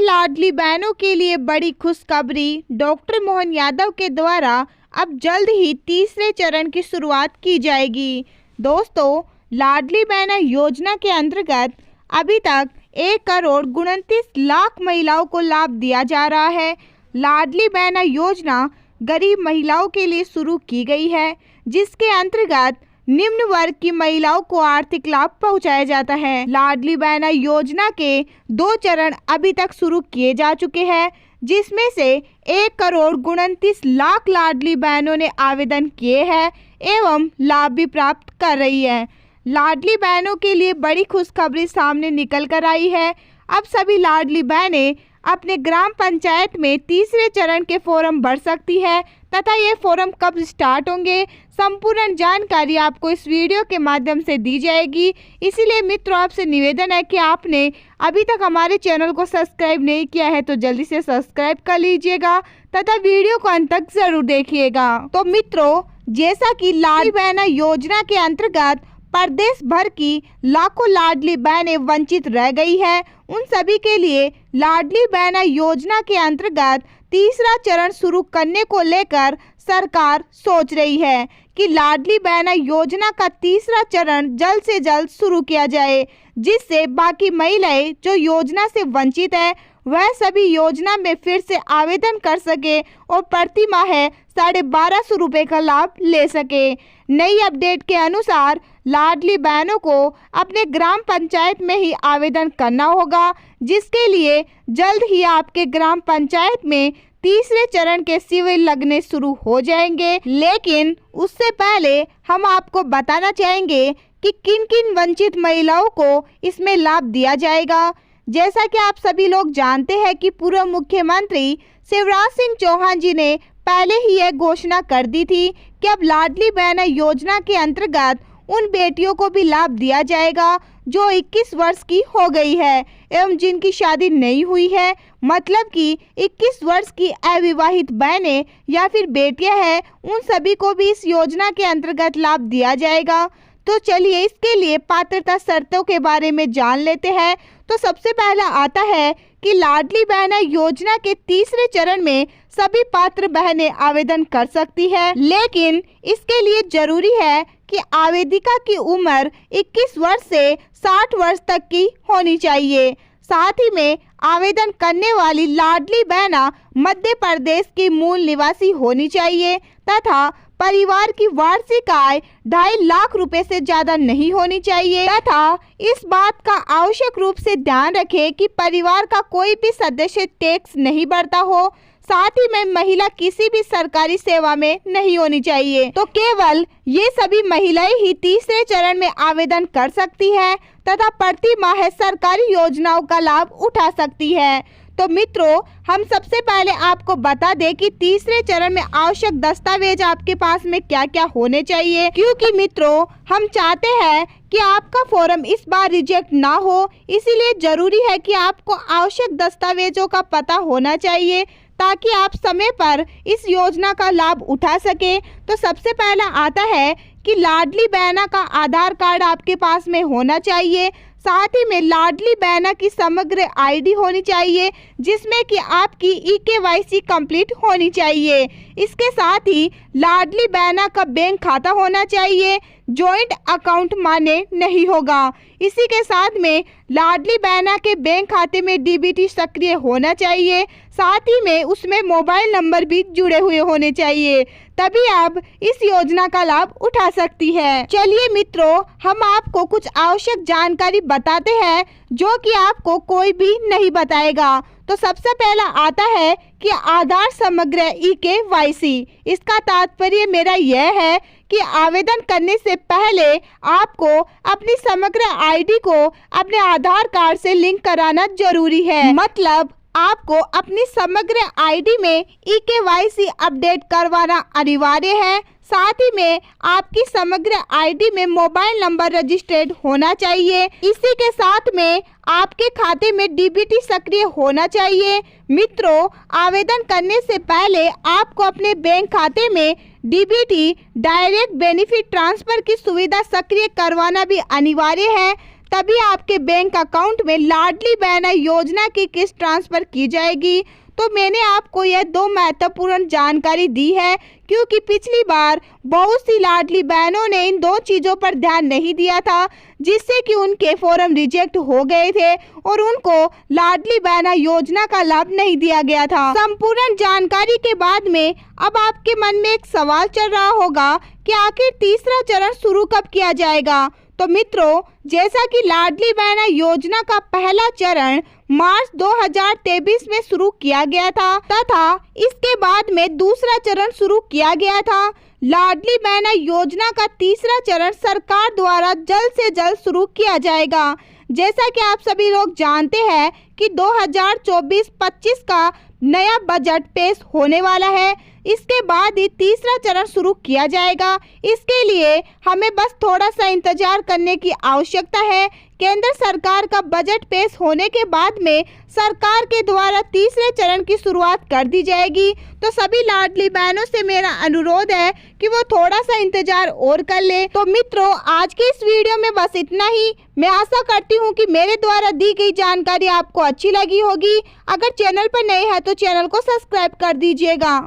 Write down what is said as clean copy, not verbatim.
लाडली बहनों के लिए बड़ी खुशखबरी। डॉक्टर मोहन यादव के द्वारा अब जल्द ही तीसरे चरण की शुरुआत की जाएगी। दोस्तों, लाडली बहना योजना के अंतर्गत अभी तक 1,29,00,000 महिलाओं को लाभ दिया जा रहा है। लाडली बहना योजना गरीब महिलाओं के लिए शुरू की गई है, जिसके अंतर्गत निम्न वर्ग की महिलाओं को आर्थिक लाभ पहुंचाया जाता है। लाडली बहना योजना के 2 चरण अभी तक शुरू किए जा चुके हैं, जिसमें से 1,29,00,000 लाडली बहनों ने आवेदन किए हैं एवं लाभ भी प्राप्त कर रही है। लाडली बहनों के लिए बड़ी खुशखबरी सामने निकल कर आई है। अब सभी लाडली बहनें अपने ग्राम पंचायत में तीसरे चरण के फॉर्म भर सकती है तथा ये फॉर्म कब स्टार्ट होंगे, संपूर्ण जानकारी आपको इस वीडियो के माध्यम से दी जाएगी। इसीलिए मित्रों, आपसे निवेदन है कि आपने अभी तक हमारे चैनल को सब्सक्राइब नहीं किया है तो जल्दी से सब्सक्राइब कर लीजिएगा तथा वीडियो को अंत तक जरूर देखिएगा। तो मित्रों, जैसा कि लाडली बहना योजना के अंतर्गत प्रदेश भर की लाखों लाडली बहनें वंचित रह गई है, उन सभी के लिए लाडली बहना योजना के अंतर्गत तीसरा चरण शुरू करने को लेकर सरकार सोच रही है कि लाडली बहना योजना का तीसरा चरण जल्द से जल्द शुरू किया जाए, जिससे बाकी महिलाएं जो योजना से वंचित है वह सभी योजना में फिर से आवेदन कर सके और प्रति माह 1,250 रुपये का लाभ ले सके। नई अपडेट के अनुसार लाडली बहनों को अपने ग्राम पंचायत में ही आवेदन करना होगा, जिसके लिए जल्द ही आपके ग्राम पंचायत में तीसरे चरण के शिविर लगने शुरू हो जाएंगे। लेकिन उससे पहले हम आपको बताना चाहेंगे कि किन किन वंचित महिलाओं को इसमें लाभ दिया जाएगा। जैसा कि आप सभी लोग जानते हैं कि पूर्व मुख्यमंत्री शिवराज सिंह चौहान जी ने पहले ही यह घोषणा कर दी थी कि अब लाडली बहना योजना के अंतर्गत उन बेटियों को भी लाभ दिया जाएगा जो 21 वर्ष की हो गई है एवं जिनकी शादी नहीं हुई है, मतलब कि 21 वर्ष की अविवाहित बहनें या फिर बेटियां हैं, उन सभी को भी इस योजना के अंतर्गत लाभ दिया जाएगा। तो चलिए इसके लिए पात्रता शर्तों के बारे में जान लेते हैं। तो सबसे पहला आता है कि लाडली बहना योजना के तीसरे चरण में सभी पात्र बहनें आवेदन कर सकती है, लेकिन इसके लिए जरूरी है कि आवेदिका की उम्र 21 वर्ष से 60 वर्ष तक की होनी चाहिए। साथ ही में आवेदन करने वाली लाडली बहना मध्य प्रदेश की मूल निवासी होनी चाहिए तथा परिवार की वार्षिक आय 2.5 लाख रुपए से ज्यादा नहीं होनी चाहिए तथा इस बात का आवश्यक रूप से ध्यान रखें कि परिवार का कोई भी सदस्य टैक्स नहीं भरता हो। साथ ही में महिला किसी भी सरकारी सेवा में नहीं होनी चाहिए। तो केवल ये सभी महिलाएं ही तीसरे चरण में आवेदन कर सकती है तथा प्रति माह सरकारी योजनाओं का लाभ उठा सकती है। तो मित्रों, हम सबसे पहले आपको बता दें कि तीसरे चरण में आवश्यक दस्तावेज आपके पास में क्या क्या होने चाहिए, क्योंकि मित्रों हम चाहते हैं कि आपका फॉर्म इस बार रिजेक्ट ना हो। इसीलिए जरूरी है कि आपको आवश्यक दस्तावेजों का पता होना चाहिए ताकि आप समय पर इस योजना का लाभ उठा सके। तो सबसे पहला आता है कि लाडली बहना का आधार कार्ड आपके पास में होना चाहिए। साथ ही में लाडली बहना की समग्र आईडी होनी चाहिए, जिसमें कि आपकी EKYC कंप्लीट होनी चाहिए। इसके साथ ही लाडली बहना का बैंक खाता होना चाहिए, जॉइंट अकाउंट मान्य नहीं होगा। इसी के साथ में लाडली बहना के बैंक खाते में DBT सक्रिय होना चाहिए। साथ ही में उसमें मोबाइल नंबर भी जुड़े हुए होने चाहिए, तभी आप इस योजना का लाभ उठा सकती है। चलिए मित्रों, हम आपको कुछ आवश्यक जानकारी बताते हैं जो कि आपको कोई भी नहीं बताएगा। तो सबसे पहला आता है कि आधार समग्र EKYC। इसका तात्पर्य मेरा यह है कि आवेदन करने से पहले आपको अपनी समग्र आईडी को अपने आधार कार्ड से लिंक कराना जरूरी है। मतलब आपको अपनी समग्र आईडी में EKYC अपडेट करवाना अनिवार्य है। साथ ही में आपकी समग्र आईडी में मोबाइल नंबर रजिस्टर्ड होना चाहिए। इसी के साथ में आपके खाते में DBT सक्रिय होना चाहिए। मित्रों, आवेदन करने से पहले आपको अपने बैंक खाते में DBT डायरेक्ट बेनिफिट ट्रांसफर की सुविधा सक्रिय करवाना भी अनिवार्य है, तभी आपके बैंक अकाउंट में लाडली बहन योजना की किस्त ट्रांसफर की जाएगी। तो मैंने आपको यह 2 महत्वपूर्ण जानकारी दी है, क्योंकि पिछली बार बहुत सी लाडली बहनों ने इन 2 चीज़ों पर ध्यान नहीं दिया था, जिससे कि उनके फॉर्म रिजेक्ट हो गए थे और उनको लाडली बहन योजना का लाभ नहीं दिया गया था। संपूर्ण जानकारी के बाद में अब आपके मन में एक सवाल चल रहा होगा कि आखिर तीसरा चरण शुरू कब किया जाएगा। तो मित्रों, जैसा कि लाडली बहन योजना का पहला चरण मार्च 2023 में शुरू किया गया था तथा इसके बाद में दूसरा चरण शुरू किया गया था, लाडली बहन योजना का तीसरा चरण सरकार द्वारा जल्द से जल्द शुरू किया जाएगा। जैसा कि आप सभी लोग जानते हैं कि 2024-25 का नया बजट पेश होने वाला है। इसके बाद ही तीसरा चरण शुरू किया जाएगा। इसके लिए हमें बस थोड़ा सा इंतजार करने की आवश्यकता है। केंद्र सरकार का बजट पेश होने के बाद में सरकार के द्वारा तीसरे चरण की शुरुआत कर दी जाएगी। तो सभी लाडली बहनों से मेरा अनुरोध है कि वो थोड़ा सा इंतजार और कर ले। तो मित्रों, आज के इस वीडियो में बस इतना ही। मैं आशा करती हूँ कि मेरे द्वारा दी गई जानकारी आपको अच्छी लगी होगी। अगर चैनल पर नए हैं तो चैनल को सब्सक्राइब कर दीजिएगा।